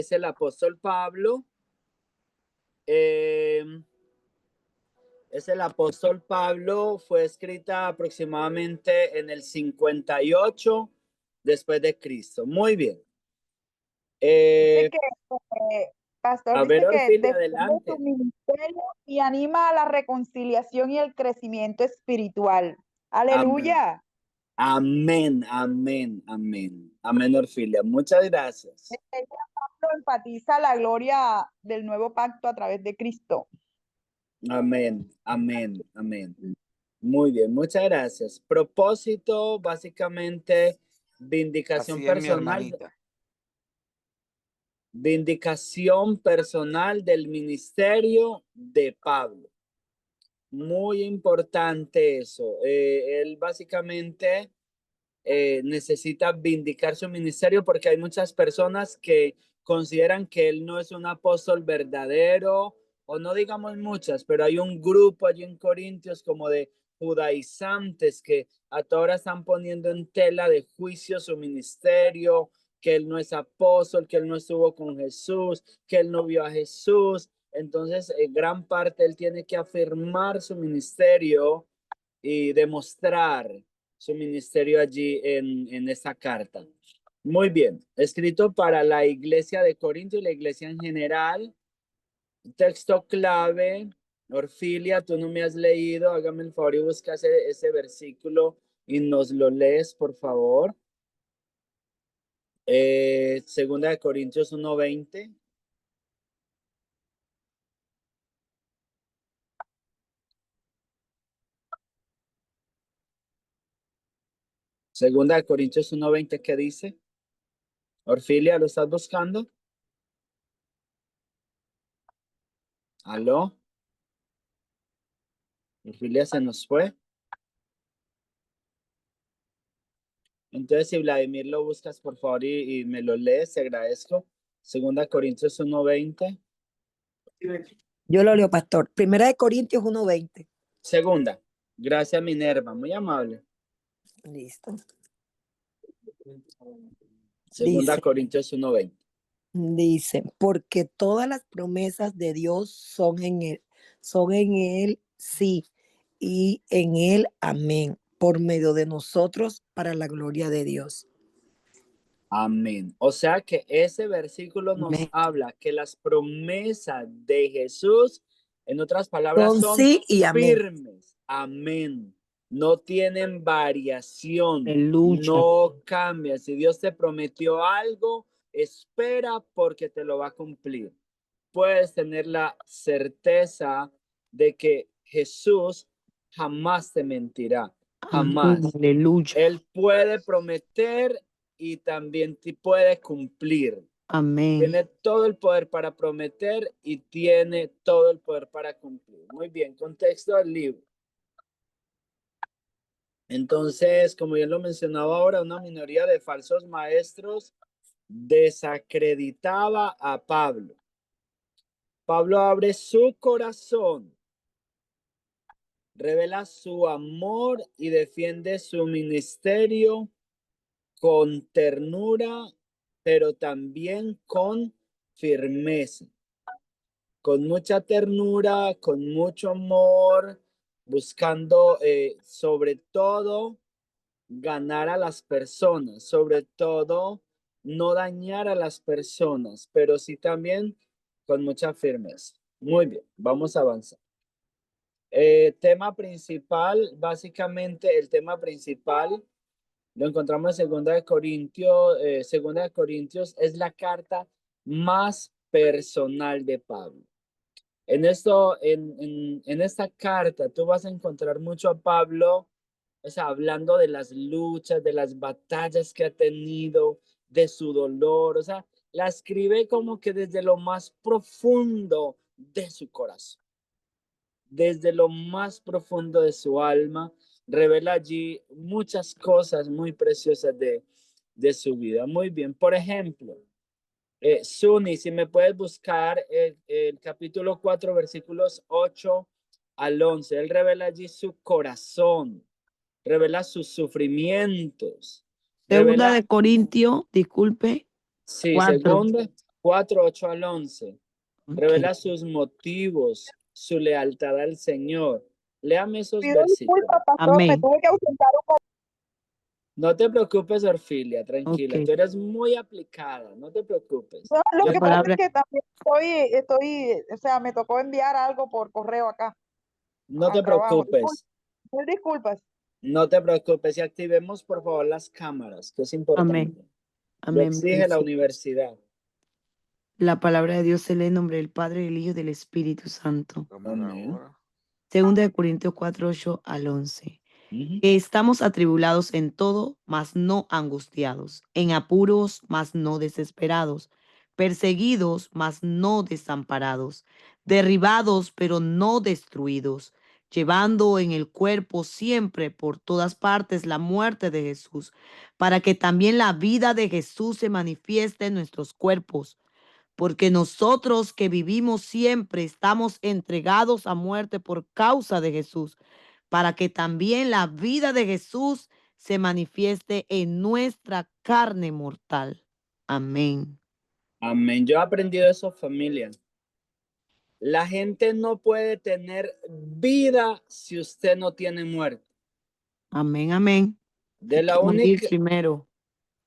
es el apóstol Pablo. Es el apóstol Pablo, fue escrita aproximadamente en el 58 después de Cristo. Muy bien. Dice que, pastor, A ver, dice que Orfilia, defiende su adelante. ministerio y anima a la reconciliación y el crecimiento espiritual. Amén. Aleluya. Amén, amén, amén. Amén, Orfilia. Muchas gracias. Pablo enfatiza la gloria del nuevo pacto a través de Cristo. Amén, amén, amén. Muy bien, muchas gracias. Propósito, básicamente, vindicación Así es, mi personal. hermanita. Vindicación personal del ministerio de Pablo. Muy importante eso. Él básicamente necesita vindicar su ministerio porque hay muchas personas que consideran que él no es un apóstol verdadero, o no digamos muchas, pero hay un grupo allí en Corintios como de judaizantes que a toda hora están poniendo en tela de juicio su ministerio, que él no es apóstol, que él no estuvo con Jesús, que él no vio a Jesús. Entonces, gran parte él tiene que afirmar su ministerio y demostrar su ministerio allí en esa carta. Muy bien, escrito para la iglesia de Corinto y la iglesia en general. Texto clave. Orfilia, tú no me has leído, hágame el favor y busca ese versículo y nos lo lees, por favor. Segunda de Corintios 1:20. Segunda de Corintios 1:20, ¿qué dice? Orfilia, ¿lo estás buscando? ¿Aló? Orfilia se nos fue. Entonces, si Vladimir lo buscas, por favor, y me lo lees, te agradezco. Segunda Corintios 1:20. Yo lo leo, pastor. Primera de Corintios 1:20. Segunda. Gracias, Minerva. Muy amable. Listo. Segunda Corintios 1:20. Dice, porque todas las promesas de Dios son en él sí, y en él amén, por medio de nosotros para la gloria de Dios. Amén. O sea que ese versículo nos Amén. habla que las promesas de Jesús, en otras palabras, son sí y amén. firmes. Amén. No tienen variación. Aleluya. No cambia. Si Dios te prometió algo, espera porque te lo va a cumplir. Puedes tener la certeza de que Jesús jamás te mentirá. Jamás. Aleluya. Él puede prometer y también te puede cumplir. Amén. Tiene todo el poder para prometer y tiene todo el poder para cumplir. Muy bien, contexto del libro. Entonces, como ya lo mencionaba ahora, una minoría de falsos maestros desacreditaba a Pablo. Pablo abre su corazón, revela su amor y defiende su ministerio con ternura, pero también con firmeza, con mucha ternura, con mucho amor, buscando sobre todo ganar a las personas, sobre todo no dañar a las personas, pero sí también con mucha firmeza. Muy bien, vamos a avanzar. Tema principal, básicamente el tema principal lo encontramos en Segunda de Corintios es la carta más personal de Pablo. En esta carta tú vas a encontrar mucho a Pablo, o sea, hablando de las luchas, de las batallas que ha tenido, de su dolor, o sea, la escribe como que desde lo más profundo de su corazón, desde lo más profundo de su alma, revela allí muchas cosas muy preciosas de su vida. Muy bien, por ejemplo, Suni, si me puedes buscar el capítulo 4, versículos 8 al 11, él revela allí su corazón, revela sus sufrimientos. Segunda Revela, de Corintios, disculpe. sí, 4. segunda. 4, 8 al 11. Ok. Revela sus motivos, su lealtad al Señor. Léame esos Pido versículos. disculpas, pastor, me Amén. tuve que ausentar un poco. No te preocupes, Orfilia, tranquila. Ok. Tú eres muy aplicada, no te preocupes. No, lo Yo La que te- pasa es palabra, que también o sea, me tocó enviar algo por correo acá no al te trabajo. preocupes, Mil disculpas. no te preocupes. Y activemos, por favor, las cámaras, que es amén, importante. Lo amén. exige la Dice, universidad. la palabra de Dios se lee en nombre del Padre, del Hijo y del Espíritu Santo. Amén. Segunda de Corintios 4, 8 al 11. Ujú. Que estamos atribulados en todo, mas no angustiados, en apuros, mas no desesperados, perseguidos, mas no desamparados, derribados, pero no destruidos, llevando en el cuerpo siempre por todas partes la muerte de Jesús, para que también la vida de Jesús se manifieste en nuestros cuerpos. Porque nosotros que vivimos siempre estamos entregados a muerte por causa de Jesús, para que también la vida de Jesús se manifieste en nuestra carne mortal. Amén. Amén. Yo he aprendido eso, familia. La gente no puede tener vida si usted no tiene muerte. Amén, amén. De Hay la que morir única, primero.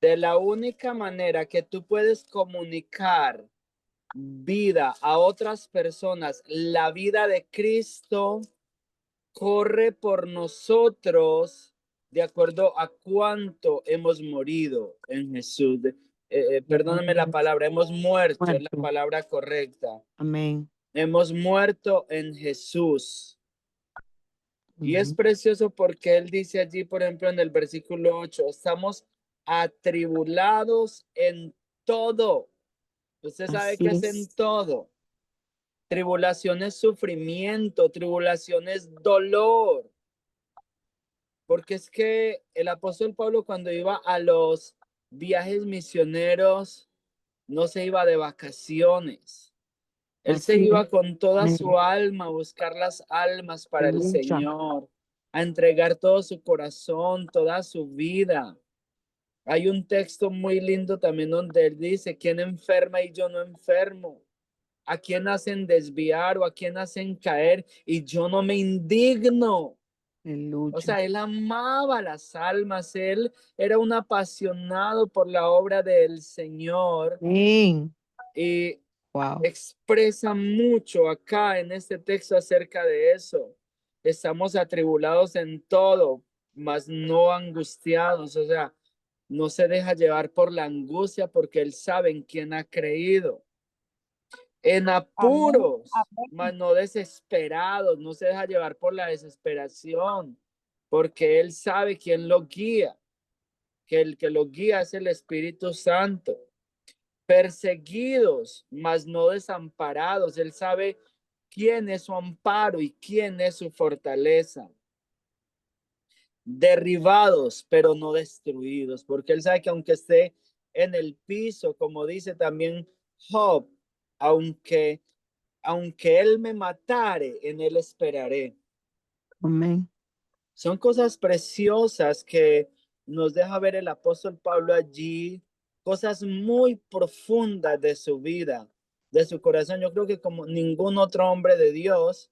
de la única manera que tú puedes comunicar vida a otras personas, la vida de Cristo corre por nosotros de acuerdo a cuánto hemos morido en Jesús. Perdóname la palabra, hemos muerto, es la Muerto. palabra correcta. Amén. Hemos muerto en Jesús. Y es Ujú. precioso porque él dice allí, por ejemplo, en el versículo 8, estamos atribulados en todo. Usted sabe Así que es en es. todo. Tribulación es sufrimiento, tribulación es dolor. Porque es que el apóstol Pablo cuando iba a los viajes misioneros, no se iba de vacaciones. Él se Así es. iba con toda Amén. su alma a buscar las almas para el Aleluya. Señor, a entregar todo su corazón, toda su vida. Hay un texto muy lindo también donde él dice, ¿quién enferma y yo no enfermo? ¿A quién hacen desviar o a quién hacen caer y yo no me indigno? O Aleluya. sea, él amaba las almas, él era un apasionado por la obra del Señor Amén. y Wow. expresa mucho acá en este texto acerca de eso. Estamos atribulados en todo, mas no angustiados, o sea, no se deja llevar por la angustia porque él sabe en quién ha creído. En Amén. apuros, Amén. mas no desesperados, no se deja llevar por la desesperación, porque él sabe quién lo guía, que el que lo guía es el Espíritu Santo. Perseguidos, mas no desamparados, él sabe quién es su amparo y quién es su fortaleza. Derribados, pero no destruidos, porque él sabe que aunque esté en el piso, como dice también Job, aunque él me matare, en él esperaré. Amén. Son cosas preciosas que nos deja ver el apóstol Pablo allí, cosas muy profundas de su vida, de su corazón. Yo creo que como ningún otro hombre de Dios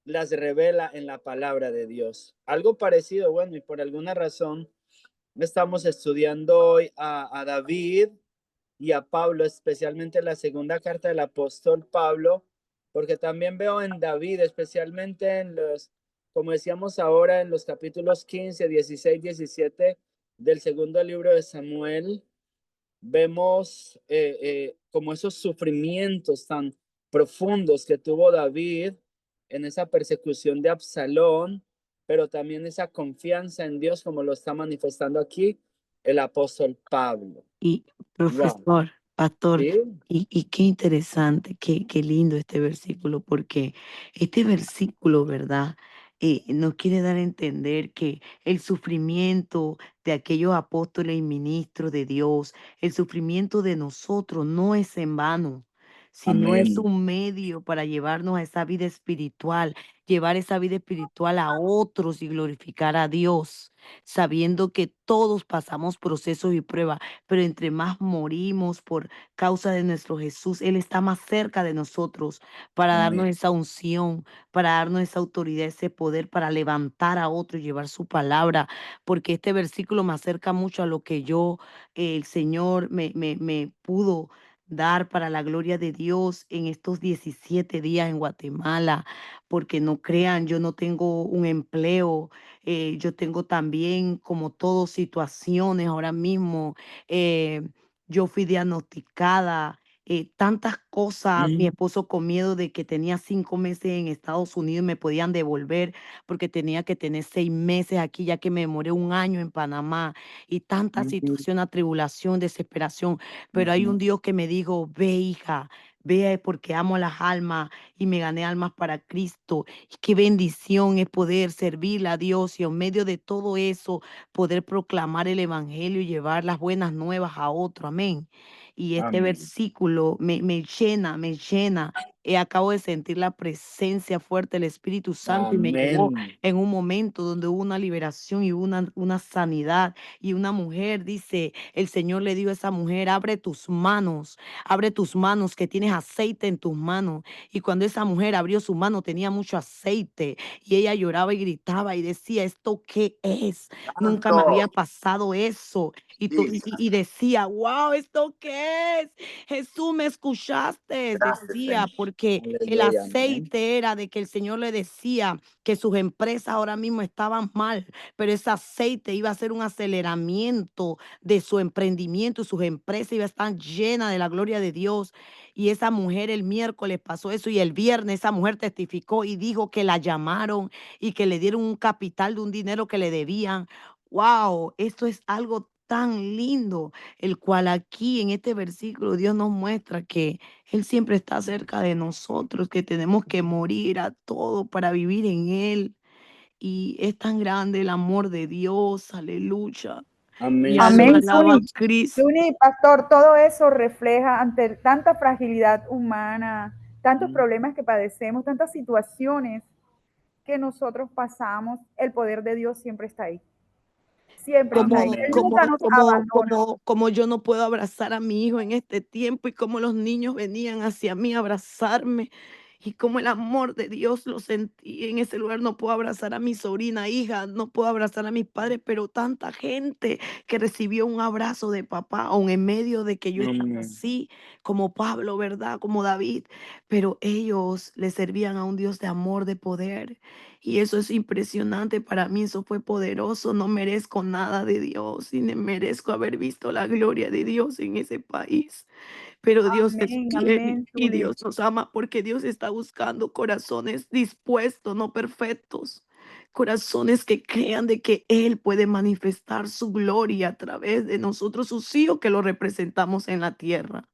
las revela en la palabra de Dios. Algo parecido, bueno, y por alguna razón estamos estudiando hoy a David y a Pablo, especialmente la segunda carta del apóstol Pablo, porque también veo en David, especialmente en los, como decíamos ahora, en los capítulos 15, 16, 17 del segundo libro de Samuel, vemos como esos sufrimientos tan profundos que tuvo David en esa persecución de Absalón, pero también esa confianza en Dios como lo está manifestando aquí el apóstol Pablo. Y Wow. profesor, pastor, ¿Sí? y qué interesante, qué lindo este versículo, porque este versículo, ¿verdad? Nos quiere dar a entender que el sufrimiento de aquellos apóstoles y ministros de Dios, el sufrimiento de nosotros no es en vano, sino es Amén. un medio para llevarnos a esa vida espiritual, llevar esa vida espiritual a otros y glorificar a Dios, sabiendo que todos pasamos procesos y pruebas, pero entre más morimos por causa de nuestro Jesús, Él está más cerca de nosotros para darnos Amén. esa unción, para darnos esa autoridad, ese poder, para levantar a otro y llevar su palabra, porque este versículo me acerca mucho a lo que yo, el Señor me pudo dar para la gloria de Dios en estos 17 días en Guatemala, porque no crean, yo no tengo un empleo, yo tengo también, como todo, situaciones ahora mismo. eh, yo fui diagnosticada, tantas cosas, mi Mm, esposo con miedo de que tenía 5 meses en Estados Unidos y me podían devolver porque tenía que tener 6 meses aquí, ya que me demoré un año en Panamá, y tanta ujú, situación, atribulación, desesperación. Pero hay un ujú. Dios que me dijo: ve, hija, ve, porque amo las almas y me gané almas para Cristo. Y qué bendición es poder servirle a Dios y en medio de todo eso poder proclamar el evangelio y llevar las buenas nuevas a otro. Amén. Y este Amén. versículo me llena, me llena. Acabo de sentir la presencia fuerte del Espíritu Santo y me llevó Amén. en un momento donde hubo una liberación y una sanidad. Y una mujer, dice, el Señor le dijo a esa mujer: abre tus manos, que tienes aceite en tus manos. Y cuando esa mujer abrió su mano, tenía mucho aceite y ella lloraba y gritaba y decía: ¿esto qué es? Nunca me había Santo. pasado eso. Y Jesus. decía: wow, ¿esto qué es? Jesús, ¿me escuchaste? Gracias, Decía, Señor. porque el Aleluya. Amén. aceite era de que el Señor le decía que sus empresas ahora mismo estaban mal, pero ese aceite iba a ser un aceleramiento de su emprendimiento y sus empresas iban a estar llenas de la gloria de Dios. Y esa mujer el miércoles pasó eso y el viernes esa mujer testificó y dijo que la llamaron y que le dieron un capital de un dinero que le debían. Wow, esto es algo tan lindo, el cual aquí en este versículo Dios nos muestra que Él siempre está cerca de nosotros, que tenemos que morir a todo para vivir en Él. Y es tan grande el amor de Dios, aleluya. Mi Amén, alma Amén, Señor. alaba a Suni. Cristo. Suni, pastor, todo eso refleja ante tanta fragilidad humana, tantos Mm. problemas que padecemos, tantas situaciones que nosotros pasamos, el poder de Dios siempre está ahí. Siempre está ahí. Como, Él Amén. nunca como, nos como, abandona. como, como yo no puedo abrazar a mi hijo en este tiempo y como los niños venían hacia mí a abrazarme y como el amor de Dios lo sentí en ese lugar. No puedo abrazar a mi sobrina, hija, no puedo abrazar a mis padres, pero tanta gente que recibió un abrazo de papá, aun en medio de que yo estaba Amén. así, como Pablo, ¿verdad? Como David, pero ellos le servían a un Dios de amor, de poder. Y eso es impresionante para mí, eso fue poderoso. No merezco nada de Dios y no merezco haber visto la gloria de Dios en ese país. Pero Dios es Amén, fiel amén, y Suni. Dios nos ama porque Dios está buscando corazones dispuestos, no perfectos. Corazones que crean de que Él puede manifestar su gloria a través de nosotros, sus hijos, que lo representamos en la tierra.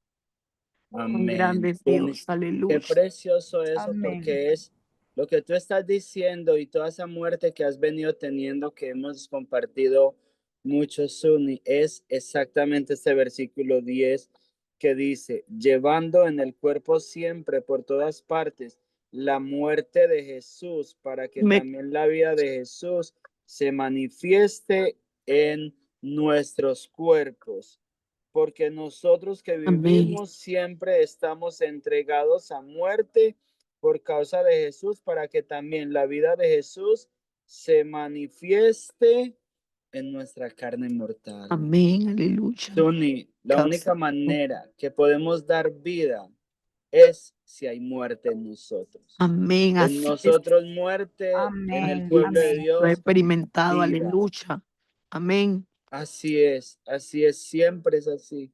Cuán grande Amén. es Tony, Dios, qué aleluya. precioso eso, Amén. porque es lo que tú estás diciendo y toda esa muerte que has venido teniendo, que hemos compartido mucho, Suni, es exactamente este versículo 10 que dice: llevando en el cuerpo siempre por todas partes la muerte de Jesús, para que Me, también la vida de Jesús se manifieste en nuestros cuerpos, porque nosotros que amén, vivimos siempre estamos entregados a muerte por causa de Jesús, para que también la vida de Jesús se manifieste en nuestra carne mortal. amén, aleluya. Tony, la Causa. única manera que podemos dar vida es si hay muerte en nosotros. Amén, En así es. nosotros muerte, en el Amén, pueblo de amén. Lo he Dios experimentado, vida. aleluya. Amén. Así es, siempre es así.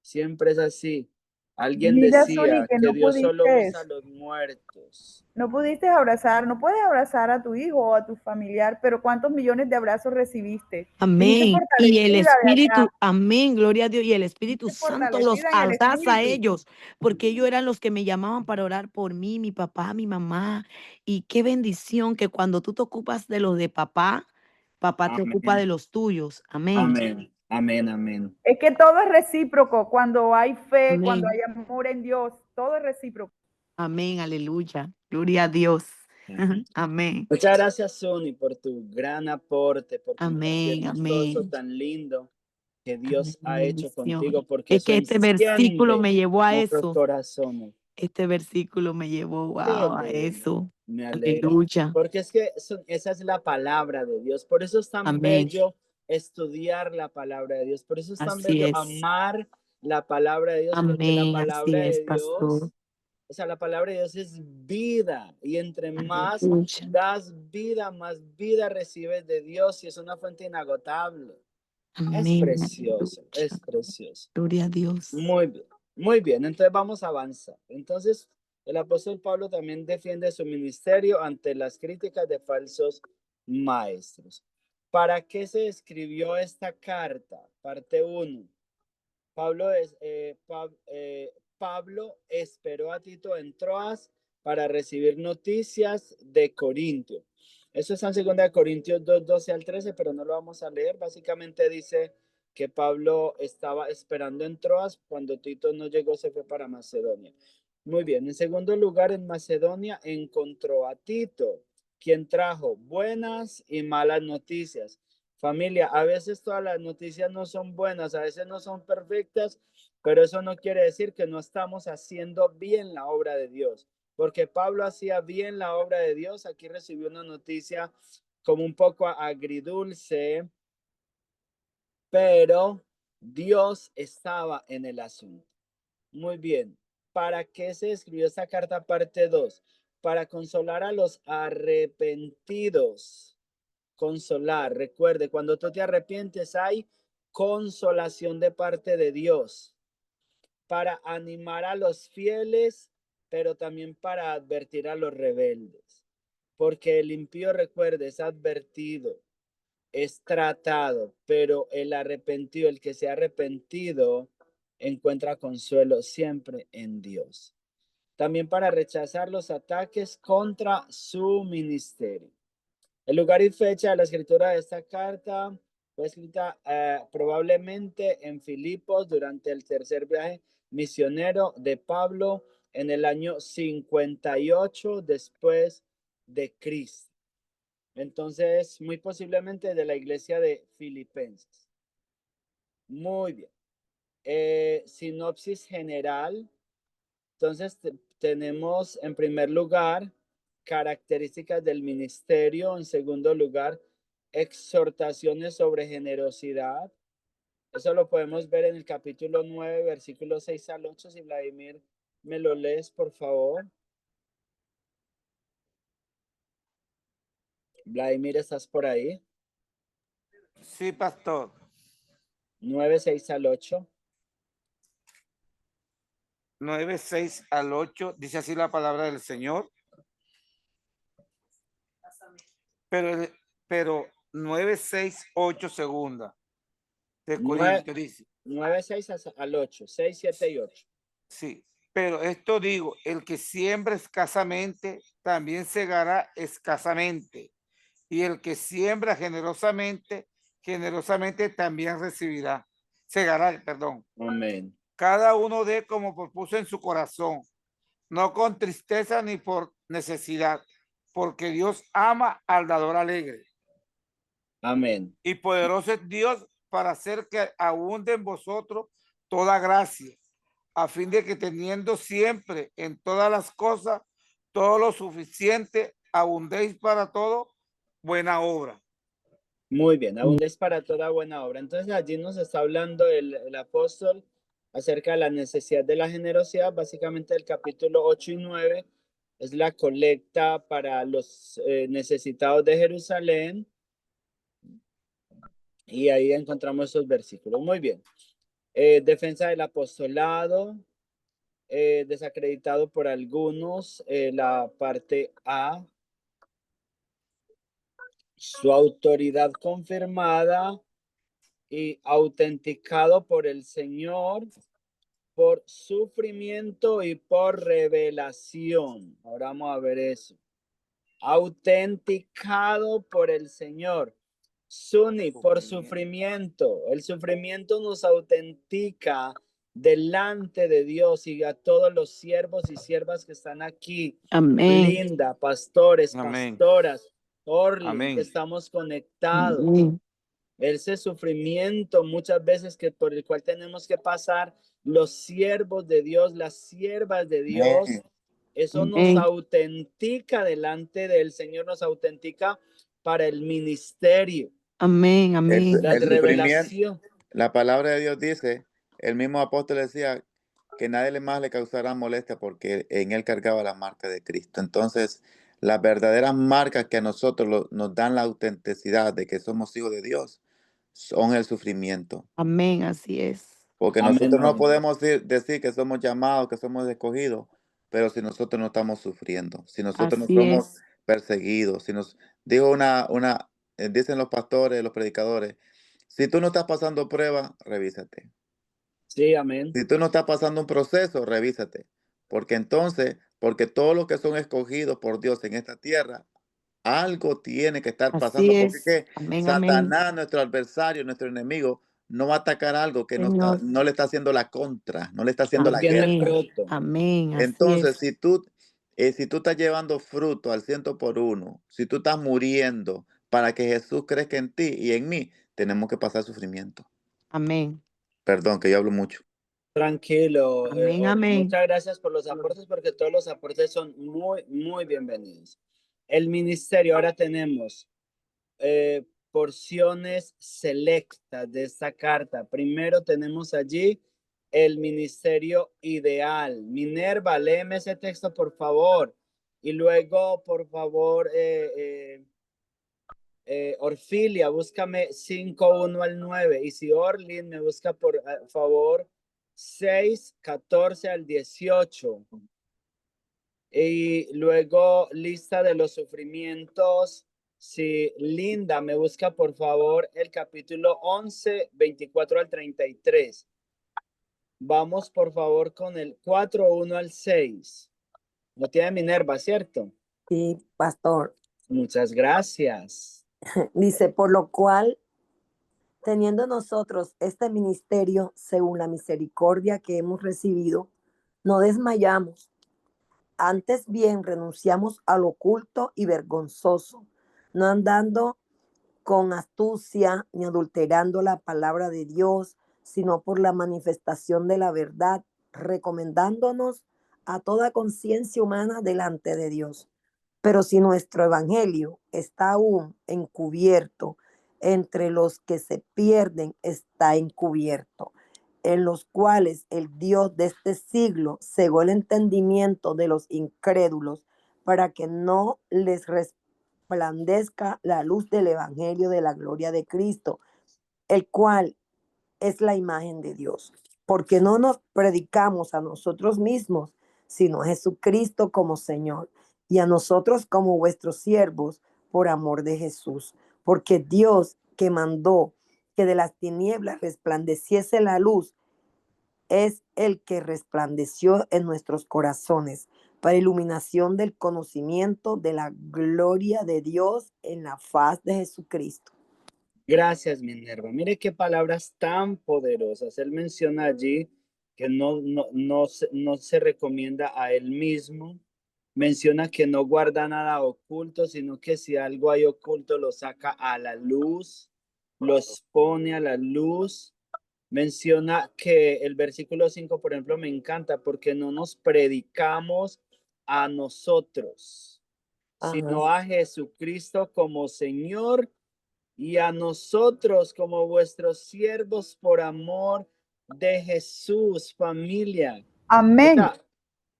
Siempre es así. Alguien Mira, Suni, decía que que Dios solo usa a los muertos. no pudiste abrazar, no puedes abrazar a tu hijo o a tu familiar, pero ¿cuántos millones de abrazos recibiste? Viniste Amén. Y el fortalecida de allá, Espíritu, amén, gloria a Dios. Y el Espíritu viniste Santo los fortalecida en el abraza a espíritu. ellos, porque ellos eran los que me llamaban para orar por mí, mi papá, mi mamá. Y qué bendición que cuando tú te ocupas de los de papá, papá te ocupa Amén. de los tuyos. Amén. Amén. Amén, amén. Es que todo es recíproco. Cuando hay fe, cuando Amén. hay amor en Dios, todo es recíproco. Amén, aleluya. Gloria a Dios. Amén. Muchas gracias, Suni, por tu gran aporte, por Amén, compartirnos todo eso amén. tan lindo que Dios Amén, ha hecho contigo, bendición. porque Es eso que este versículo enciende me llevó a nuestros eso. corazones. Este versículo me llevó, Qué wow, a lindo. eso. Me alegra. Aleluya. Porque es que esa es la palabra de Dios. Por eso es tan Amén. bello estudiar la palabra de Dios. Por eso es tan Así bello es. amar la palabra de Dios, porque la Amén. Así palabra es, de pastor. Dios, o sea, la palabra de Dios es vida. Y entre más Aleluya. das vida, más vida recibes de Dios y es una fuente inagotable. Es Amén. precioso, Aleluya. es precioso. Gloria a Dios. Muy bien, muy bien. Entonces vamos a avanzar. Entonces, el apóstol Pablo también defiende su ministerio ante las críticas de falsos maestros. ¿Para qué se escribió esta carta? Parte 1. Pablo esperó a Tito en Troas para recibir noticias de Corintio. Eso está en 2 Corintios 2, 12 al 13, pero no lo vamos a leer. Básicamente dice que Pablo estaba esperando en Troas. Cuando Tito no llegó, se fue para Macedonia. Muy bien. En segundo lugar, en Macedonia encontró a Tito, quien trajo buenas y malas noticias. Familia, a veces todas las noticias no son buenas, a veces no son perfectas, pero eso no quiere decir que no estamos haciendo bien la obra de Dios, porque Pablo hacía bien la obra de Dios. Aquí recibió una noticia como un poco agridulce, pero Dios estaba en el asunto. Muy bien. ¿Para qué se escribió esta carta parte 2? Para consolar a los arrepentidos. Consolar, recuerde, cuando tú te arrepientes hay consolación de parte de Dios para animar a los fieles, pero también para advertir a los rebeldes, porque el impío, recuerde, es advertido, es tratado, pero el arrepentido, el que se ha arrepentido, encuentra consuelo siempre en Dios. También para rechazar los ataques contra su ministerio. El lugar y fecha de la escritura de esta carta fue escrita probablemente en Filipos durante el tercer viaje misionero de Pablo en el año 58 después de Cristo. Entonces, muy posiblemente de la iglesia de Filipenses. Muy bien. Sinopsis general. Entonces, tenemos en primer lugar características del ministerio. En segundo lugar, exhortaciones sobre generosidad. Eso lo podemos ver en el capítulo 9, versículos 6 al 8. Si Vladimir me lo lees, por favor. Vladimir, ¿estás por ahí? Sí, pastor. 9, 6 al 8. 9, 6 al 8, dice así la palabra del Señor. Pero 9, 6, 8 segunda de 9, Corintios dice. 9, 6 al 8. 6, 7 y 8. Sí, pero esto digo, el que siembra escasamente, también segará escasamente. Y el que siembra generosamente, generosamente también recibirá. Segará, perdón. Amén. Cada uno dé como propuso en su corazón, no con tristeza ni por necesidad, porque Dios ama al dador alegre. Amén. Y poderoso es Dios para hacer que abunde en vosotros toda gracia, a fin de que teniendo siempre en todas las cosas todo lo suficiente, abundéis para todo buena obra. Muy bien, abundéis para toda buena obra. Entonces allí nos está hablando el apóstol acerca de la necesidad de la generosidad. Básicamente el capítulo 8 y 9 es la colecta para los necesitados de Jerusalén. Y ahí encontramos esos versículos. Muy bien. Defensa del apostolado, desacreditado por algunos, la parte A. Su autoridad confirmada y autenticado por el Señor, por sufrimiento y por revelación. Ahora vamos a ver eso. Autenticado por el Señor. Suni, por sufrimiento. El sufrimiento nos autentica delante de Dios y a todos los siervos y siervas que están aquí. Amén. Linda, pastores, Amén. pastoras, Orly, Amén. que estamos conectados. Amén. Ese sufrimiento muchas veces que por el cual tenemos que pasar los siervos de Dios, las siervas de Dios, eso nos Amén. autentica delante del Señor, nos autentica para el ministerio, Amén. Amén. la El sufrimiento, revelación. la palabra de Dios dice, el mismo apóstol decía que nadie más le causará molestia porque en él cargaba la marca de Cristo. Entonces, las verdaderas marcas que a nosotros nos dan la autenticidad de que somos hijos de Dios son el sufrimiento. Amén. Así es. Porque Amén, nosotros no amén. podemos decir que somos llamados, que somos escogidos, pero si nosotros no estamos sufriendo, si nosotros no Así somos es. perseguidos, si nos digo dicen los pastores, los predicadores, si tú no estás pasando prueba, revísate. Sí, amén. Si tú no estás pasando un proceso, revísate. Porque todos los que son escogidos por Dios en esta tierra, algo tiene que estar pasando. Así Porque es. ¿qué? Amén. Amén. Satanás, nuestro adversario, nuestro enemigo, no va a atacar algo que Señor. no le está haciendo la contra, no le está haciendo la Haciendo el guerra. Amén. fruto. Amén. Así Entonces, es. si tú estás llevando fruto al 100 por 1, si tú estás muriendo para que Jesús crezca en ti y en mí, tenemos que pasar sufrimiento. Amén. Perdón, que yo hablo mucho. Tranquilo, Amén. Orly. Amén. Muchas gracias por los aportes porque todos los aportes son muy, muy bienvenidos. El ministerio, ahora tenemos porciones selectas de esta carta. Primero tenemos allí el ministerio ideal. Minerva, léeme ese texto, por favor. Y luego, por favor, Orfilia, búscame 5:1 al 9. Y si Orlin me busca, por favor, 6:14 al 18. Y luego, lista de los sufrimientos. Si Linda me busca, por favor, el capítulo 11, 24 al 33. Vamos, por favor, con el 4:1 al 6. No tiene Minerva, ¿cierto? Sí, pastor. Muchas gracias. Dice, por lo cual, teniendo nosotros este ministerio según la misericordia que hemos recibido, no desmayamos. Antes bien, renunciamos al oculto y vergonzoso, no andando con astucia ni adulterando la palabra de Dios, sino por la manifestación de la verdad, recomendándonos a toda conciencia humana delante de Dios. Pero si nuestro evangelio está aún encubierto, entre los que se pierden está encubierto, en los cuales el Dios de este siglo cegó el entendimiento de los incrédulos para que no les resplandezca la luz del evangelio de la gloria de Cristo, el cual es la imagen de Dios. Porque no nos predicamos a nosotros mismos, sino a Jesucristo como Señor, y a nosotros como vuestros siervos por amor de Jesús. Porque Dios, que mandó que de las tinieblas resplandeciese la luz, es el que resplandeció en nuestros corazones para iluminación del conocimiento de la gloria de Dios en la faz de Jesucristo. Gracias, Minerva. Mire qué palabras tan poderosas. Él menciona allí que no se recomienda a él mismo. Menciona que no guarda nada oculto, sino que si algo hay oculto lo saca a la luz, lo expone a la luz. Menciona que el versículo 5, por ejemplo, me encanta porque no nos predicamos a nosotros, sino a Jesucristo como Señor y a nosotros como vuestros siervos por amor de Jesús, familia. Amén. O sea,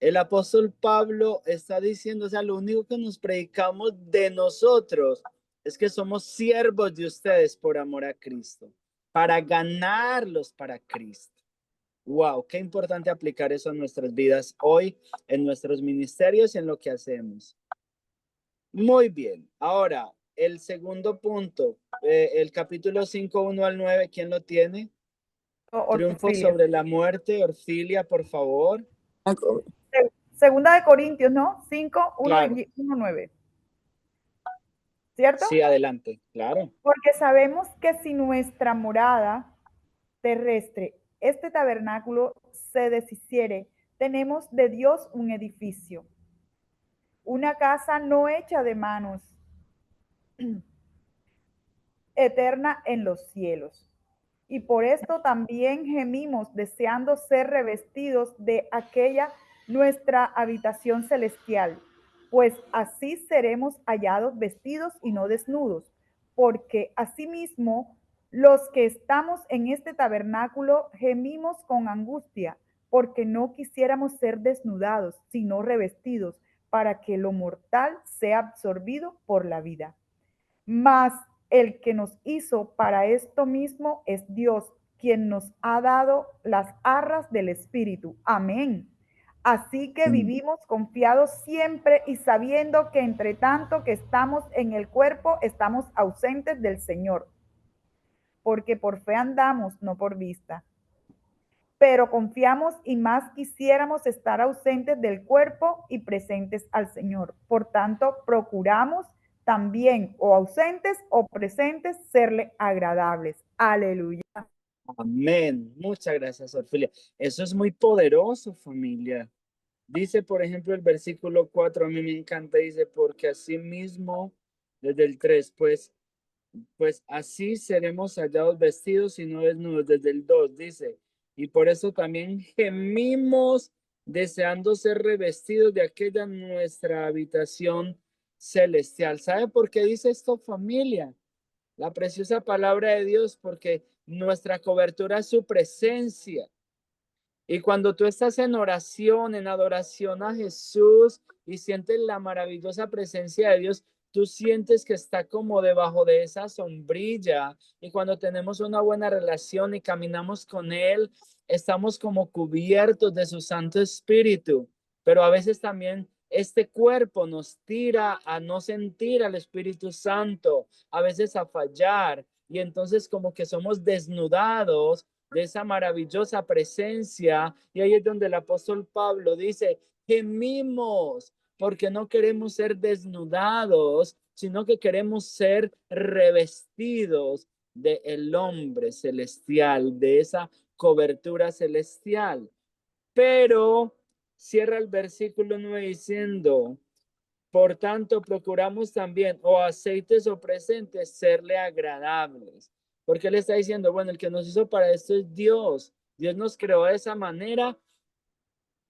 el apóstol Pablo está diciendo, o sea, lo único que nos predicamos de nosotros es que somos siervos de ustedes por amor a Cristo, para ganarlos para Cristo. Wow, qué importante aplicar eso en nuestras vidas hoy, en nuestros ministerios y en lo que hacemos. Muy bien, ahora el segundo punto, el capítulo 5:1 al 9, ¿quién lo tiene? Triunfo Orfilia. sobre la muerte, Orfilia, por favor. Segunda de Corintios, ¿no? 5, 1 Claro. y 1, 9. ¿cierto? Sí, adelante, claro. Porque sabemos que si nuestra morada terrestre, este tabernáculo, se deshiciere, tenemos de Dios un edificio, una casa no hecha de manos, eterna en los cielos. Y por esto también gemimos, deseando ser revestidos de aquella nuestra habitación celestial, pues así seremos hallados vestidos y no desnudos, porque asimismo los que estamos en este tabernáculo gemimos con angustia, porque no quisiéramos ser desnudados, sino revestidos, para que lo mortal sea absorbido por la vida. Mas el que nos hizo para esto mismo es Dios, quien nos ha dado las arras del Espíritu. Amén. Así que vivimos confiados siempre y sabiendo que entre tanto que estamos en el cuerpo, estamos ausentes del Señor. Porque por fe andamos, no por vista. Pero confiamos y más quisiéramos estar ausentes del cuerpo y presentes al Señor. Por tanto, procuramos también, o ausentes o presentes, serle agradables. Aleluya. Amén. Muchas gracias, Orfilia. Eso es muy poderoso, familia. Dice, por ejemplo, el versículo 4, a mí me encanta, dice, porque así mismo, desde el 3, pues así seremos hallados vestidos y no desnudos. Desde el 2 dice, y por eso también gemimos deseando ser revestidos de aquella nuestra habitación celestial. ¿Sabe por qué dice esto, familia? La preciosa palabra de Dios, porque nuestra cobertura es su presencia. Y cuando tú estás en oración, en adoración a Jesús y sientes la maravillosa presencia de Dios, tú sientes que está como debajo de esa sombrilla. Y cuando tenemos una buena relación y caminamos con Él, estamos como cubiertos de su Santo Espíritu. Pero a veces también este cuerpo nos tira a no sentir al Espíritu Santo, a veces a fallar. Y entonces como que somos desnudados de esa maravillosa presencia. Y ahí es donde el apóstol Pablo dice, gemimos, porque no queremos ser desnudados, sino que queremos ser revestidos del hombre celestial, de esa cobertura celestial. Pero cierra el versículo 9 diciendo, por tanto, procuramos también, o aceites o presentes, serle agradables. Porque él está diciendo, bueno, el que nos hizo para esto es Dios. Dios nos creó de esa manera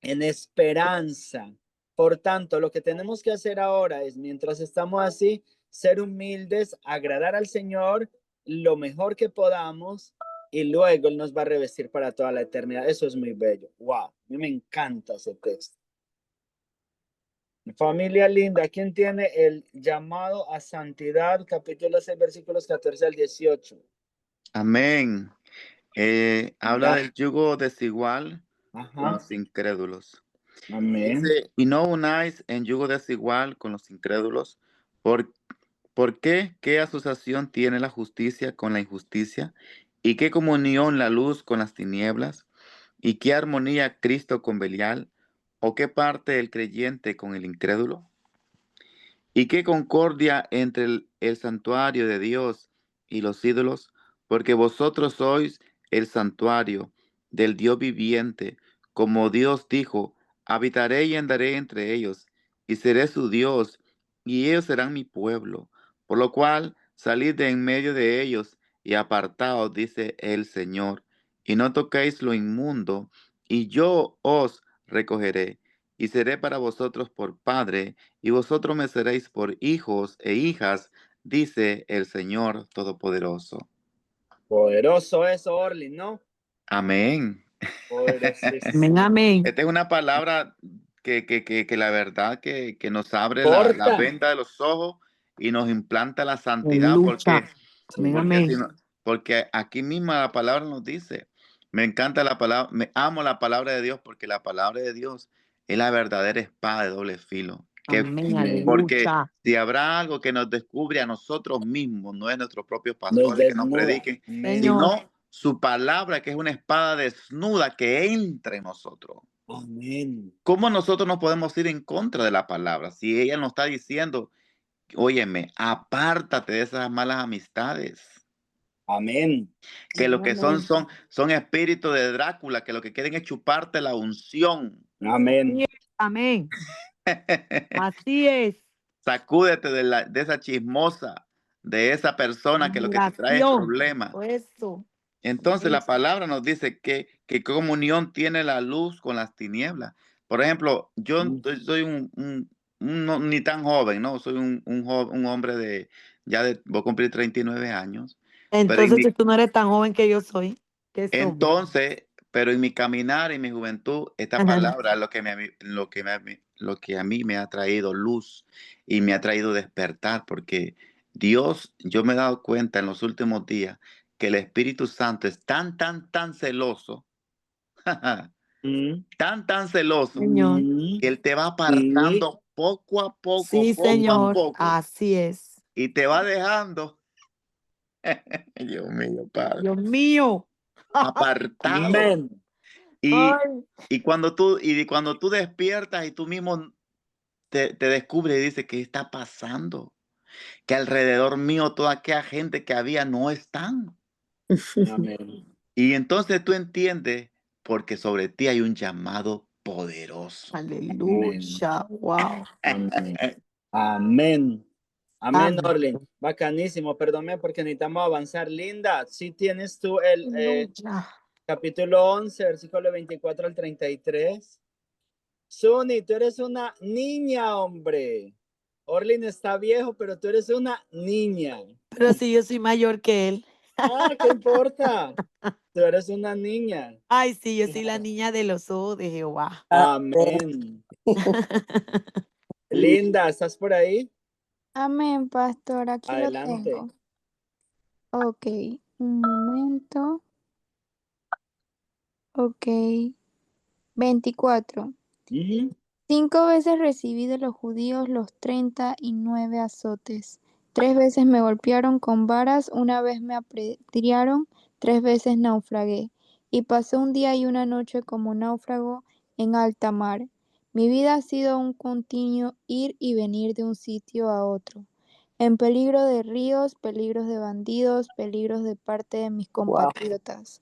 en esperanza. Por tanto, lo que tenemos que hacer ahora es, mientras estamos así, ser humildes, agradar al Señor lo mejor que podamos y luego Él nos va a revestir para toda la eternidad. Eso es muy bello. Wow, a mí me encanta ese texto. Familia linda, ¿quién tiene el llamado a santidad? Capítulo 6, versículos 14 al 18. Amén. Habla del yugo desigual con Ajá, los incrédulos. amén. Dice, y no unáis en yugo desigual con los incrédulos. ¿Por qué? ¿Qué asociación tiene la justicia con la injusticia? ¿Y qué comunión la luz con las tinieblas? ¿Y qué armonía Cristo con Belial? ¿O qué parte el creyente con el incrédulo? ¿Y qué concordia entre el santuario de Dios y los ídolos? Porque vosotros sois el santuario del Dios viviente. Como Dios dijo, habitaré y andaré entre ellos, y seré su Dios, y ellos serán mi pueblo. Por lo cual, salid de en medio de ellos y apartaos, dice el Señor, y no toquéis lo inmundo, y yo os recogeré, y seré para vosotros por Padre, y vosotros me seréis por hijos e hijas, dice el Señor Todopoderoso. Poderoso eso, Orly, ¿no? Amén. Poderosísimo. Amén. Esta es una palabra que la verdad que nos abre la Corta. venda de los ojos y nos implanta la santidad, Lucha. Sí. Amén. porque aquí misma la palabra nos dice, me encanta la palabra, me amo la palabra de Dios, porque la palabra de Dios es la verdadera espada de doble filo. Amén. Amén. Porque Aleluya. si habrá algo que nos descubre a nosotros mismos, no es nuestros propios Nos pastores que nos desnuda. prediquen, Amén. Señor. sino su palabra, que es una espada desnuda que entra en nosotros. Amén. ¿Cómo nosotros no podemos ir en contra de la palabra? Si ella nos está diciendo óyeme, apártate de esas malas amistades. Amén. Que lo que son, Amén. son espíritus de Drácula, que lo que quieren es chuparte la unción. Amén. Amén. Así es. Sacúdete de esa chismosa, de esa persona que lo que te trae Oración. problemas. Eso. Entonces la Eso. palabra nos dice que comunión tiene la luz con las tinieblas. Por ejemplo, yo soy no, ni tan joven, ¿no? Soy un hombre voy a cumplir 39 años. Pero en Entonces, mi, si tú no eres tan joven que yo soy, ¿qué somos? entonces, pero en mi caminar, en mi juventud, esta palabra es lo que a mí me ha traído luz y me ha traído despertar, porque Dios, yo me he dado cuenta en los últimos días que el Espíritu Santo es tan celoso, Mm, tan celoso, Señor. mm, que Él te va sí. apartando poco a Sí, poco a Señor. poco, Así es. y te va dejando, Dios mío, Padre, Dios mío. apartado. Amén. Y, Ay, cuando tú despiertas y tú mismo te descubres y dices, ¿qué está pasando? Que alrededor mío toda aquella gente que había no están. Amén. Y entonces tú entiendes, porque sobre ti hay un llamado poderoso. aleluya. Wow. Amén. Amén. Amén, Amén. Orlin. Bacanísimo. Perdóname porque necesitamos avanzar. Linda, si tienes tú el Aleluya. capítulo 11, versículo 24 al 33. Suni, tú eres una niña, hombre. Orlin está viejo, pero tú eres una niña. Pero si yo soy mayor que él. Ah, ¿qué importa? Tú eres una niña. Ay, sí, yo soy la niña de los ojos de Jehová. Amén. Linda, ¿estás por ahí? Amén, pastor, aquí lo Adelante. tengo. Ok, un momento. Ok, 24. Ujú. 5 veces recibí de los judíos los 39 azotes. 3 veces me golpearon con varas, una vez me apedrearon, 3 veces naufragué. Y pasé un día y una noche como náufrago en alta mar. Mi vida ha sido un continuo ir y venir de un sitio a otro. En peligro de ríos, peligros de bandidos, peligros de parte de mis compatriotas.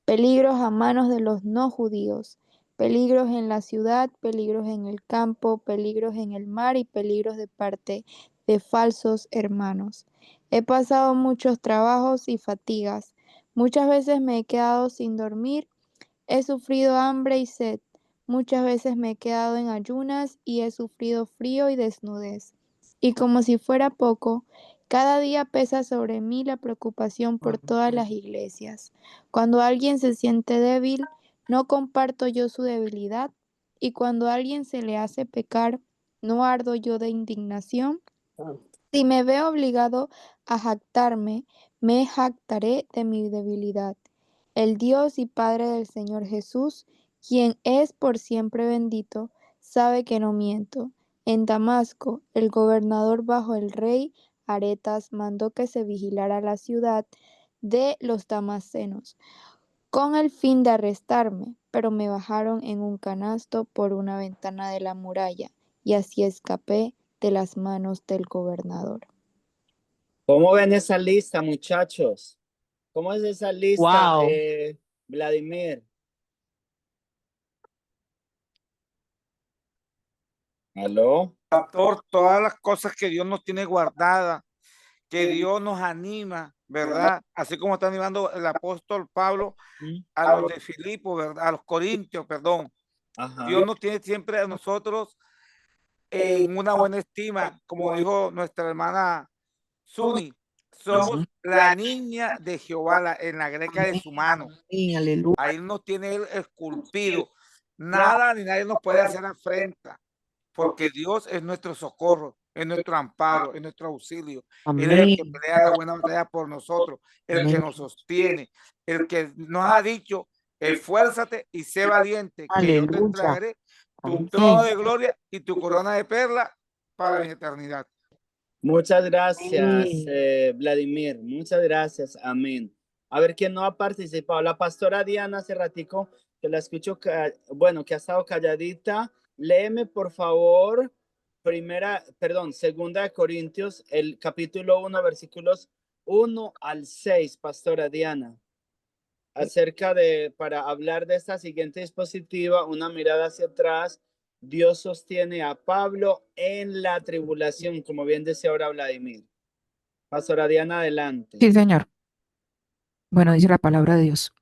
Peligros a manos de los no judíos. Peligros en la ciudad, peligros en el campo, peligros en el mar y peligros de parte de falsos hermanos. He pasado muchos trabajos y fatigas. Muchas veces me he quedado sin dormir. He sufrido hambre y sed. Muchas veces me he quedado en ayunas y he sufrido frío y desnudez. Y como si fuera poco, cada día pesa sobre mí la preocupación por todas las iglesias. Cuando alguien se siente débil, no comparto yo su debilidad, y cuando a alguien se le hace pecar, no ardo yo de indignación. Si me veo obligado a jactarme, me jactaré de mi debilidad. El Dios y Padre del Señor Jesús, quien es por siempre bendito, sabe que no miento. En Damasco, el gobernador bajo el rey Aretas mandó que se vigilara la ciudad de los damascenos, con el fin de arrestarme, pero me bajaron en un canasto por una ventana de la muralla, y así escapé de las manos del gobernador. ¿Cómo ven esa lista, muchachos? ¿Cómo es esa lista, Wow. Vladimir? ¿Aló? Pastor, todas las cosas que Dios nos tiene guardadas, que Dios nos anima, ¿verdad? Así como está animando el apóstol Pablo a los de Filipo, ¿verdad? A los Corintios, perdón. Ajá. Dios nos tiene siempre a nosotros en una buena estima, como dijo nuestra hermana Suni. Somos la niña de Jehová, en la greca de su mano. Amén, aleluya. Ahí nos tiene él esculpido. Nada ni nadie nos puede hacer afrenta, porque Dios es nuestro socorro, es nuestro amparo, es nuestro auxilio. Él es el que Amén. pelea la buena batalla por nosotros, el que nos sostiene, el que nos ha dicho, esfuérzate y sé valiente, que yo te Aleluya. entregaré tu Amén. trono de gloria y tu corona de perla para mi eternidad. Muchas gracias, Amén. Vladimir. Muchas gracias. Amén. A ver quién no ha participado. La pastora Diana hace ratico que la escucho, bueno, que ha estado calladita. Léeme, por favor, segunda de Corintios, el capítulo 1, versículos 1 al 6, pastora Diana. Para hablar de esta siguiente dispositiva, una mirada hacia atrás, Dios sostiene a Pablo en la tribulación, como bien decía ahora Vladimir. Pastora Diana, adelante. Sí, señor. Bueno, dice la palabra de Dios.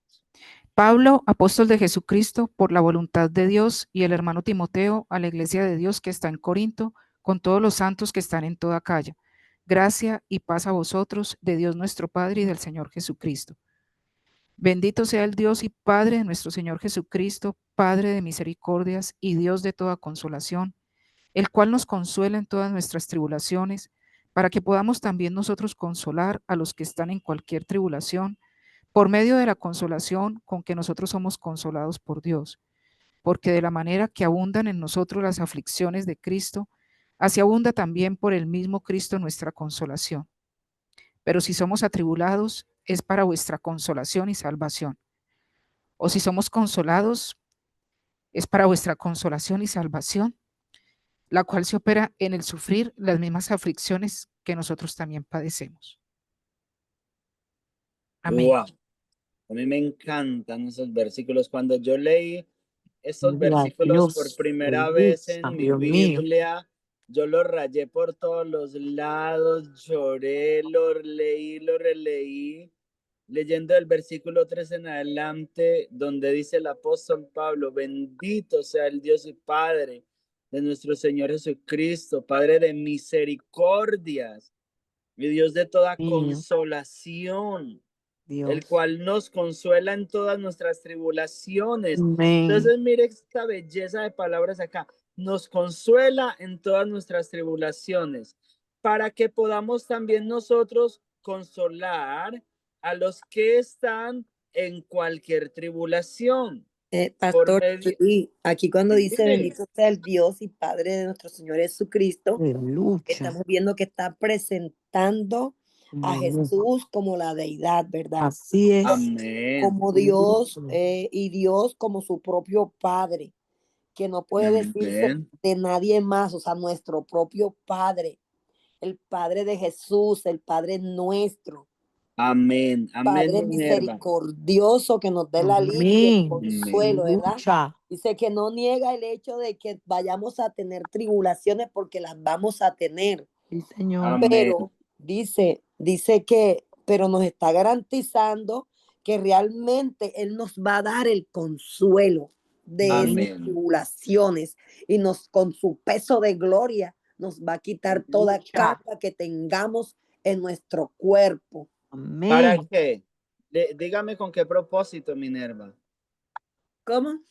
Pablo, apóstol de Jesucristo, por la voluntad de Dios, y el hermano Timoteo, a la iglesia de Dios que está en Corinto, con todos los santos que están en toda Acaya. Gracia y paz a vosotros, de Dios nuestro Padre y del Señor Jesucristo. Bendito sea el Dios y Padre de nuestro Señor Jesucristo, Padre de misericordias y Dios de toda consolación, el cual nos consuela en todas nuestras tribulaciones, para que podamos también nosotros consolar a los que están en cualquier tribulación, por medio de la consolación con que nosotros somos consolados por Dios, porque de la manera que abundan en nosotros las aflicciones de Cristo, así abunda también por el mismo Cristo nuestra consolación. Pero si somos atribulados, es para vuestra consolación y salvación. O si somos consolados, es para vuestra consolación y salvación, la cual se opera en el sufrir las mismas aflicciones que nosotros también padecemos. Amén. Wow. A mí me encantan esos versículos. Cuando yo leí estos versículos por primera vez en mi Biblia, yo los rayé por todos los lados, lloré, los leí, los releí, leyendo el versículo 3 en adelante, donde dice el apóstol Pablo: bendito sea el Dios y Padre de nuestro Señor Jesucristo, Padre de misericordias y Dios de toda consolación, el cual nos consuela en todas nuestras tribulaciones. Amén. Entonces, mire esta belleza de palabras acá. Nos consuela en todas nuestras tribulaciones, para que podamos también nosotros consolar a los que están en cualquier tribulación. Pastor, medio... sí, aquí cuando Sí. dice bendito sea el Dios y Padre de nuestro Señor Jesucristo, estamos viendo que está presentando a Jesús como la deidad, ¿verdad? Así es. Amén. Como Dios y Dios como su propio Padre, que no puede decirse de nadie más, o sea, nuestro propio Padre, el Padre de Jesús, el Padre nuestro. Amén. Amén. Padre misericordioso que nos dé la alivio, el consuelo, ¿verdad? Dice que no niega el hecho de que vayamos a tener tribulaciones, porque las vamos a tener. Sí, Señor. Pero dice que, pero nos está garantizando que realmente Él nos va a dar el consuelo de esas tribulaciones, y con su peso de gloria nos va a quitar toda carga que tengamos en nuestro cuerpo. Amén. ¿Para qué? Dígame con qué propósito, Minerva. ¿Cómo?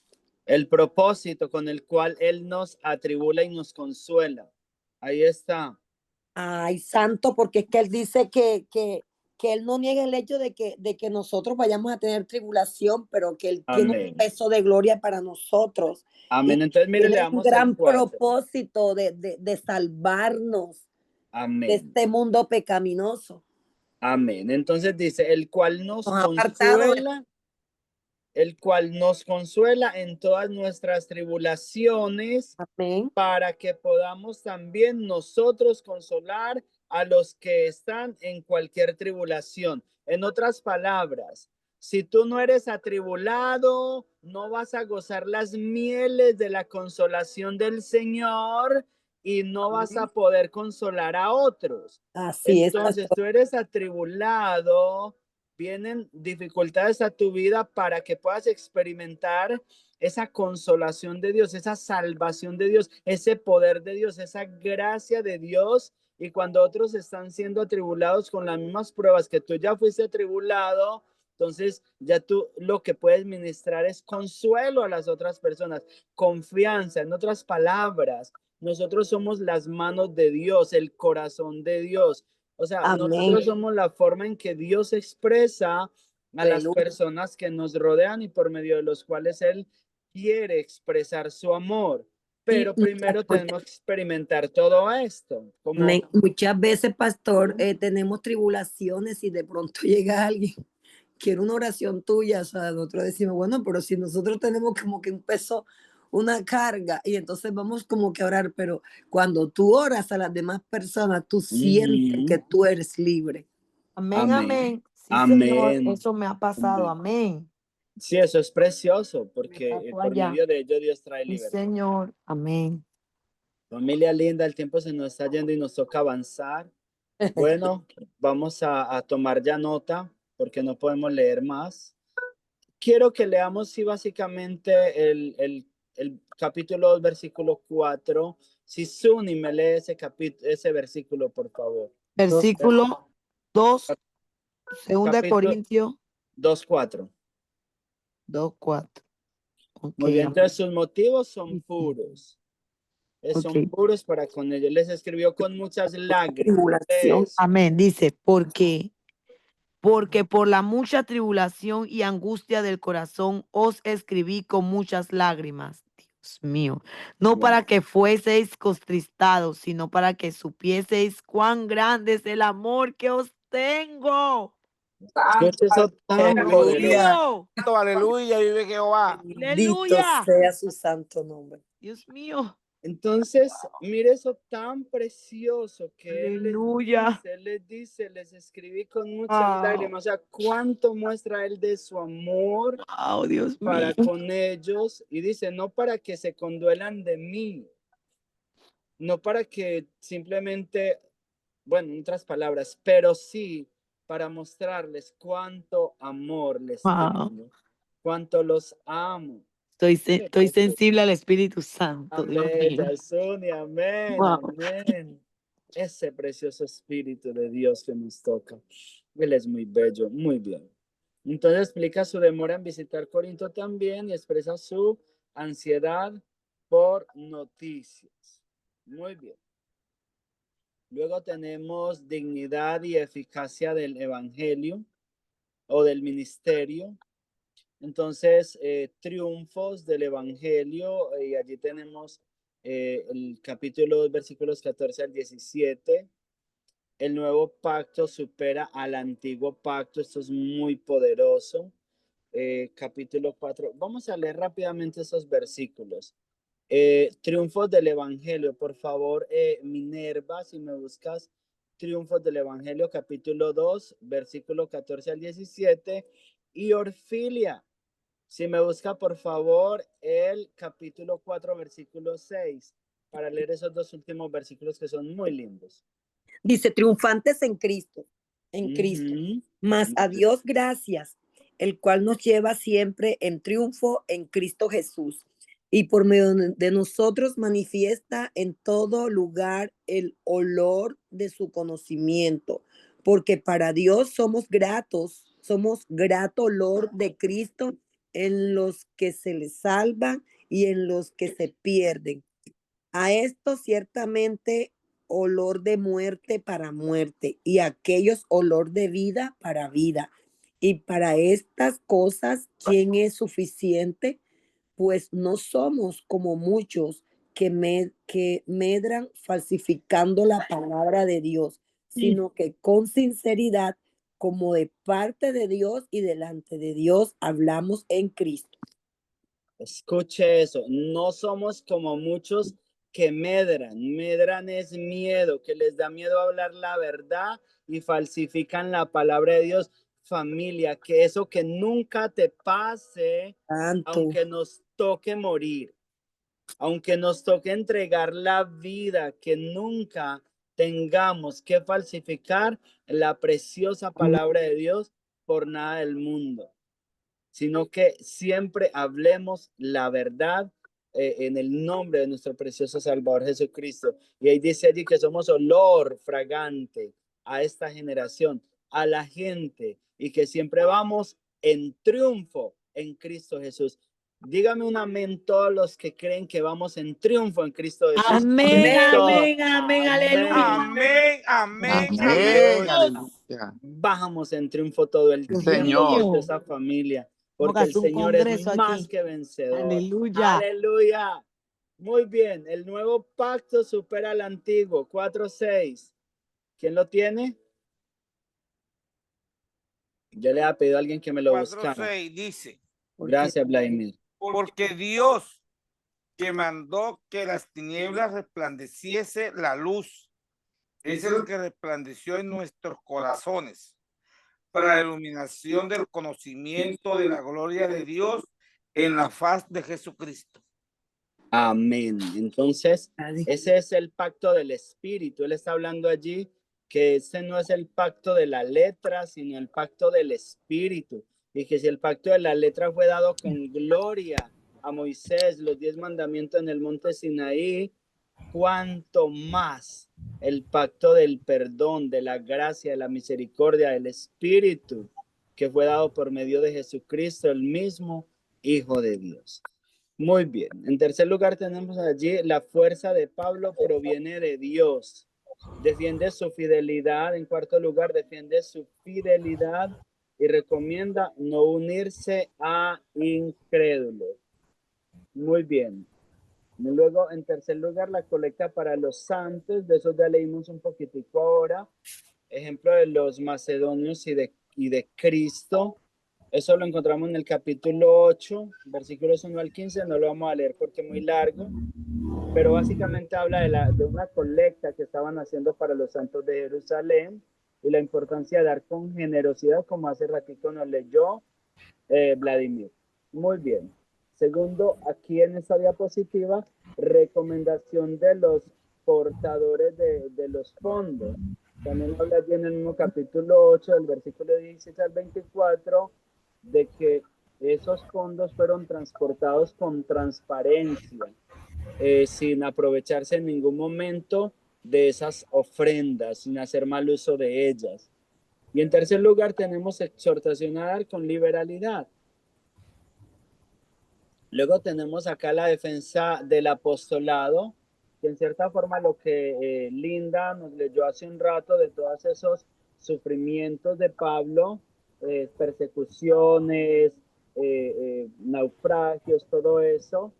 El propósito con el cual Él nos atribula y nos consuela. Ahí está. Ay, santo, porque es que Él dice que Él no niega el hecho de que nosotros vayamos a tener tribulación, pero que Él tiene un peso de gloria para nosotros. Amén. Entonces, mire, le damos un gran propósito de salvarnos de este mundo pecaminoso. Amén. Entonces dice, el cual nos consuela en todas nuestras tribulaciones. Amén. Para que podamos también nosotros consolar a los que están en cualquier tribulación. En otras palabras, si tú no eres atribulado, no vas a gozar las mieles de la consolación del Señor y no vas a poder consolar a otros. Así Entonces, tú eres atribulado, vienen dificultades a tu vida para que puedas experimentar esa consolación de Dios, esa salvación de Dios, ese poder de Dios, esa gracia de Dios. Y cuando otros están siendo atribulados con las mismas pruebas que tú ya fuiste atribulado, entonces ya tú lo que puedes ministrar es consuelo a las otras personas, confianza. En otras palabras, nosotros somos las manos de Dios, el corazón de Dios. O sea, nosotros somos la forma en que Dios expresa a las personas que nos rodean y por medio de los cuales Él quiere expresar su amor. Pero primero tenemos que experimentar todo esto. Muchas veces, pastor, tenemos tribulaciones y de pronto llega alguien, quiere una oración tuya, o sea, nosotros decimos, bueno, pero si nosotros tenemos como que un una carga y entonces vamos como que a orar, pero cuando tú oras a las demás personas, tú sientes que tú eres libre. Amén, Amén. amén. Sí, Señor, Amén. eso me ha pasado. Amén. Sí, eso es precioso porque Me por allá. medio de ello Dios trae Sí, libertad. Señor. Amén. Familia linda, el tiempo se nos está yendo y nos toca avanzar. Bueno, vamos a tomar ya nota porque no podemos leer más. Quiero que leamos, sí, básicamente el capítulo 2, versículo 4. Si Suni me lee ese versículo, por favor. Versículo 2, segunda de Capítulo Corintios 2:4. 2:4. Muy bien, Ok, entonces sus motivos son Sí. puros. Son Ok. puros para con ellos. Les escribió con muchas lágrimas. Tribulación. Eso. Amén. Dice, porque por la mucha tribulación y angustia del corazón os escribí con muchas lágrimas. Dios mío. No Bien. para que fueseis contristados, sino para que supieseis cuán grande es el amor que os tengo. Escucha eso tan Dios poderoso. mío. Aleluya, vive Jehová. Bendito Aleluya. sea su santo nombre. Dios mío. Entonces, mire eso tan precioso que Aleluya. les escribí con muchas lágrimas. O sea, cuánto muestra él de su amor Wow, Dios para mío. con ellos. Y dice, no para que se conduelan de mí, no para que simplemente, bueno, en otras palabras, pero sí para mostrarles cuánto amor les Wow. tengo, cuánto los amo. Estoy sensible al Espíritu Santo. Dios Amén, mío. Yasuni, amén, Wow. amén. Ese precioso Espíritu de Dios que nos toca. Él es muy bello, muy bien. Entonces explica su demora en visitar Corinto también y expresa su ansiedad por noticias. Muy bien. Luego tenemos dignidad y eficacia del evangelio o del ministerio. Entonces, triunfos del evangelio, y allí tenemos el capítulo 2, versículos 14 al 17. El nuevo pacto supera al antiguo pacto. Esto es muy poderoso. Capítulo 4. Vamos a leer rápidamente esos versículos. Triunfos del evangelio, por favor, Minerva, si me buscas, triunfos del evangelio, capítulo 2, versículo 14 al 17. Y Orfilia, si me busca, por favor, el capítulo 4, versículo 6, para leer esos dos últimos versículos que son muy lindos. Dice, triunfantes en Cristo, Mas a Dios gracias, el cual nos lleva siempre en triunfo en Cristo Jesús. Y por medio de nosotros manifiesta en todo lugar el olor de su conocimiento, porque para Dios somos grato olor de Cristo en los que se les salvan y en los que se pierden. A esto ciertamente olor de muerte para muerte, y aquellos olor de vida para vida. Y para estas cosas, ¿quién es suficiente? Pues no somos como muchos que medran falsificando la palabra de Dios, sino que con sinceridad, como de parte de Dios y delante de Dios, hablamos en Cristo. Escuche eso, no somos como muchos que medran. Medran es miedo, que les da miedo hablar la verdad y falsifican la palabra de Dios. Familia, que eso que nunca te pase, Tanto. aunque nos toque morir, aunque nos toque entregar la vida, que nunca tengamos que falsificar la preciosa palabra de Dios por nada del mundo, sino que siempre hablemos la verdad en el nombre de nuestro precioso Salvador Jesucristo. Y ahí dice allí que somos olor fragante a esta generación, a la gente, y que siempre vamos en triunfo en Cristo Jesús. Dígame un amén todos los que creen que vamos en triunfo en Cristo Jesús. Amén, amén, amén, Amén. aleluya. Amén, amén, Amén. Amén, amén. aleluya. Bajamos en triunfo todo el Dios tiempo, Señor. mío. preciosa familia, Vamos porque a el hacer un Señor es congreso más aquí. que vencedor. Aleluya. Aleluya. Muy bien, el nuevo pacto supera al antiguo. 4:6. ¿Quién lo tiene? Yo le he pedido a alguien que me lo buscara. 4:6 dice, Gracias, Vladimir. porque Dios que mandó que las tinieblas resplandeciese la luz. Es el que resplandeció en nuestros corazones para la iluminación del conocimiento de la gloria de Dios en la faz de Jesucristo. Amén. Entonces, ese es el pacto del Espíritu. Él está hablando allí que ese no es el pacto de la letra, sino el pacto del Espíritu. Y que si el pacto de la letra fue dado con gloria a Moisés, los 10 mandamientos en el monte Sinaí, cuanto más el pacto del perdón, de la gracia, de la misericordia, del Espíritu, que fue dado por medio de Jesucristo, el mismo Hijo de Dios. Muy bien. En tercer lugar tenemos allí la fuerza de Pablo proviene de Dios. Defiende su fidelidad. En cuarto lugar, defiende su fidelidad y recomienda no unirse a incrédulos. Muy bien. Luego, en tercer lugar, la colecta para los santos. De eso ya leímos un poquitico ahora. Ejemplo de los macedonios y de Cristo. Eso lo encontramos en el capítulo 8, versículos 1 al 15. No lo vamos a leer porque es muy largo, pero básicamente habla de una colecta que estaban haciendo para los santos de Jerusalén y la importancia de dar con generosidad, como hace ratito nos leyó Vladimir. Muy bien. Segundo, aquí en esta diapositiva, recomendación de los portadores de los fondos. También habla allí en el mismo capítulo 8, del versículo 16 al 24, de que esos fondos fueron transportados con transparencia, sin aprovecharse en ningún momento de esas ofrendas, sin hacer mal uso de ellas. Y en tercer lugar tenemos exhortación a dar con liberalidad. Luego tenemos acá la defensa del apostolado, que en cierta forma lo que Linda nos leyó hace un rato de todos esos sufrimientos de Pablo, persecuciones, naufragios, todo eso,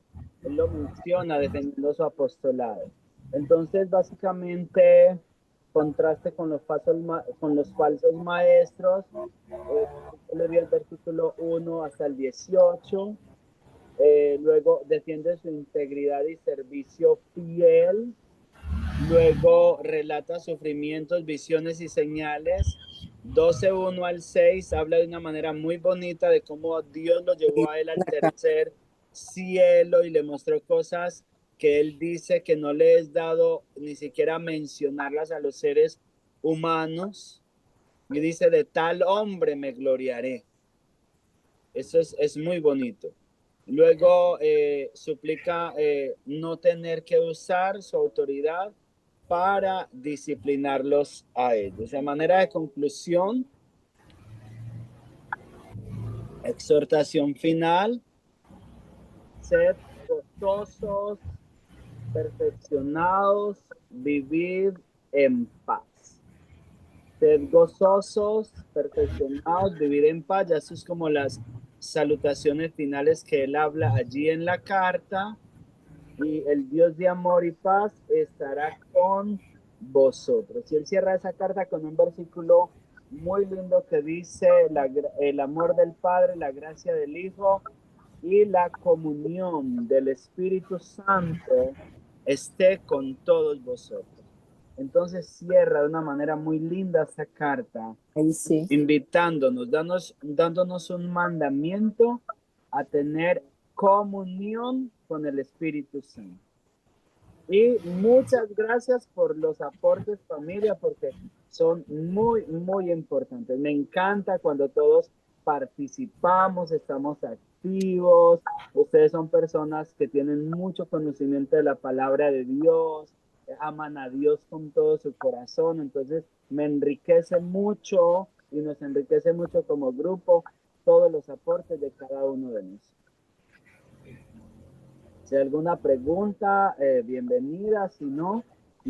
él lo menciona defendiendo su apostolado. Entonces, básicamente, contraste con los falsos maestros, le dio el versículo 1 hasta el 18. Luego defiende su integridad y servicio fiel. Luego relata sufrimientos, visiones y señales. 12:1 al 6 habla de una manera muy bonita de cómo Dios lo llevó a él al tercer cielo y le mostró cosas que él dice que no le es dado ni siquiera mencionarlas a los seres humanos. Y dice, de tal hombre me gloriaré. Eso es muy bonito. Luego suplica no tener que usar su autoridad para disciplinarlos a ellos. De manera de conclusión, exhortación final, sed gozosos, perfeccionados, vivid en paz. Sed gozosos, perfeccionados, vivir en paz. Ya eso es como las salutaciones finales que él habla allí en la carta. Y el Dios de amor y paz estará con vosotros. Y él cierra esa carta con un versículo muy lindo que dice el amor del Padre, la gracia del Hijo y la comunión del Espíritu Santo esté con todos vosotros. Entonces cierra de una manera muy linda esta carta, Sí. invitándonos, dándonos un mandamiento a tener comunión con el Espíritu Santo. Y muchas gracias por los aportes, familia, porque son muy, muy importantes. Me encanta cuando todos participamos, estamos activos. Ustedes son personas que tienen mucho conocimiento de la palabra de Dios, aman a Dios con todo su corazón. Entonces, me enriquece mucho y nos enriquece mucho como grupo todos los aportes de cada uno de nosotros. Si hay alguna pregunta, bienvenida. Si no,